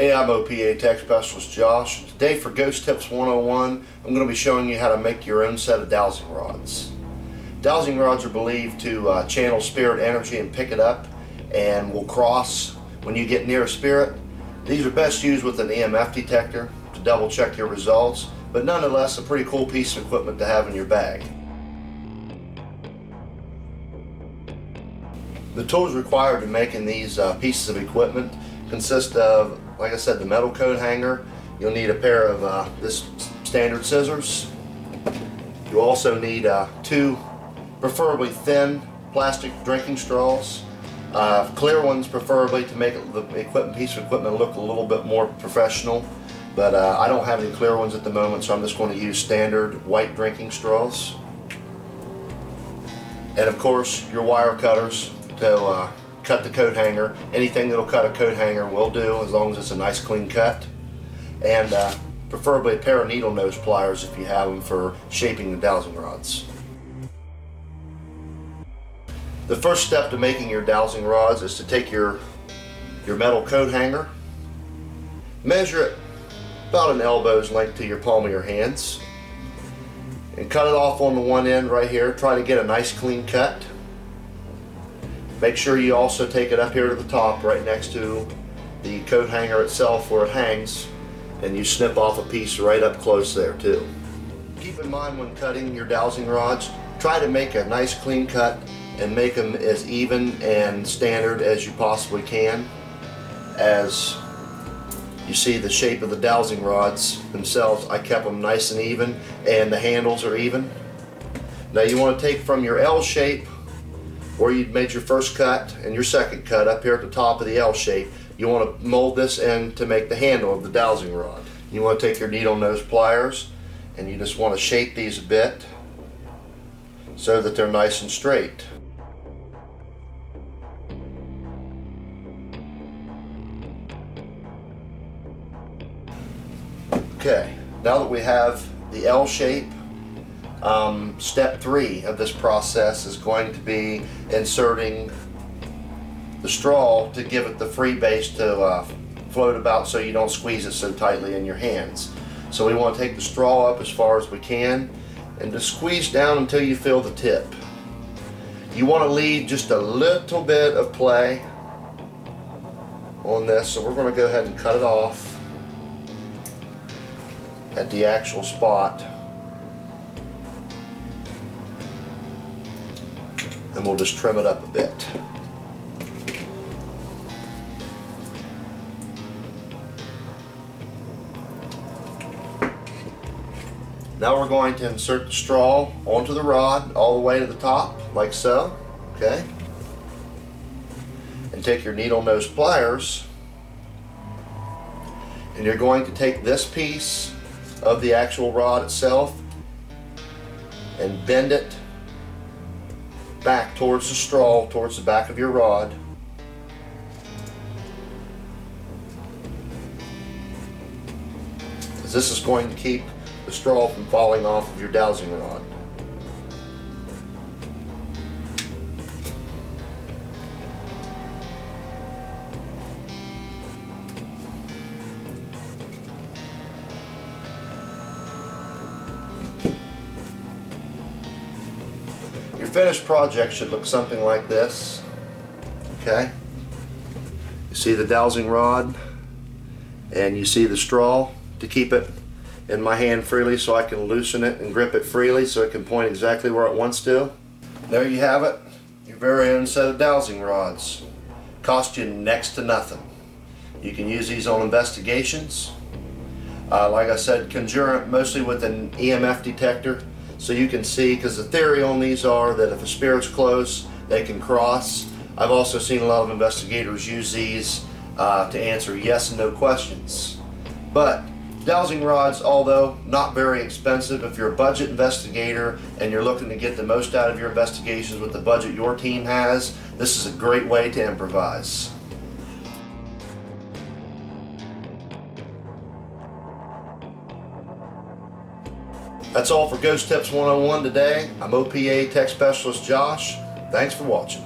Hey, I'm OPA Tech Specialist Josh. Today for Ghost Tips 101, I'm going to be showing you how to make your own set of dowsing rods. Dowsing rods are believed to channel spirit energy and pick it up and will cross when you get near a spirit. These are best used with an EMF detector to double check your results, but nonetheless a pretty cool piece of equipment to have in your bag. The tools required in making these pieces of equipment consist of, like I said, the metal coat hanger. You'll need a pair of this standard scissors. You also need two preferably thin plastic drinking straws. Clear ones preferably to make the piece of equipment look a little bit more professional. But I don't have any clear ones at the moment, so I'm just going to use standard white drinking straws. And of course your wire cutters to cut the coat hanger. Anything that'll cut a coat hanger will do, as long as it's a nice clean cut. And preferably a pair of needle nose pliers if you have them for shaping the dowsing rods. The first step to making your dowsing rods is to take your metal coat hanger, measure it about an elbow's length to your palm of your hands, and cut it off on the one end right here. Try to get a nice clean cut. Make sure you also take it up here to the top right next to the coat hanger itself where it hangs, and you snip off a piece right up close there too. Keep in mind when cutting your dowsing rods, try to make a nice clean cut and make them as even and standard as you possibly can. As you see the shape of the dowsing rods themselves, I kept them nice and even, and the handles are even. Now you want to take from your L shape where you made your first cut and your second cut up here at the top of the L shape. You want to mold this in to make the handle of the dowsing rod. You want to take your needle nose pliers and you just want to shape these a bit so that they're nice and straight. Okay, now that we have the L shape, step 3 of this process is going to be inserting the straw to give it the free base to float about so you don't squeeze it so tightly in your hands. So we want to take the straw up as far as we can and just squeeze down until you feel the tip. You want to leave just a little bit of play on this, so we're going to go ahead and cut it off at the actual spot, and we'll just trim it up a bit. Now we're going to insert the straw onto the rod all the way to the top, like so, okay? And take your needle nose pliers, and you're going to take this piece of the actual rod itself and bend it back towards the straw, towards the back of your rod. This is going to keep the straw from falling off of your dowsing rod. Your finished project should look something like this. Okay? You see the dowsing rod and you see the straw to keep it in my hand freely so I can loosen it and grip it freely so it can point exactly where it wants to. There you have it, your very own set of dowsing rods. Cost you next to nothing. You can use these on investigations. Like I said, conjure it mostly with an EMF detector so you can see, because the theory on these are that if a spirit's close, they can cross. I've also seen a lot of investigators use these to answer yes and no questions. But dowsing rods, although not very expensive, if you're a budget investigator and you're looking to get the most out of your investigations with the budget your team has, this is a great way to improvise. That's all for Ghost Tips 101 today. I'm OPA Tech Specialist Josh. Thanks for watching.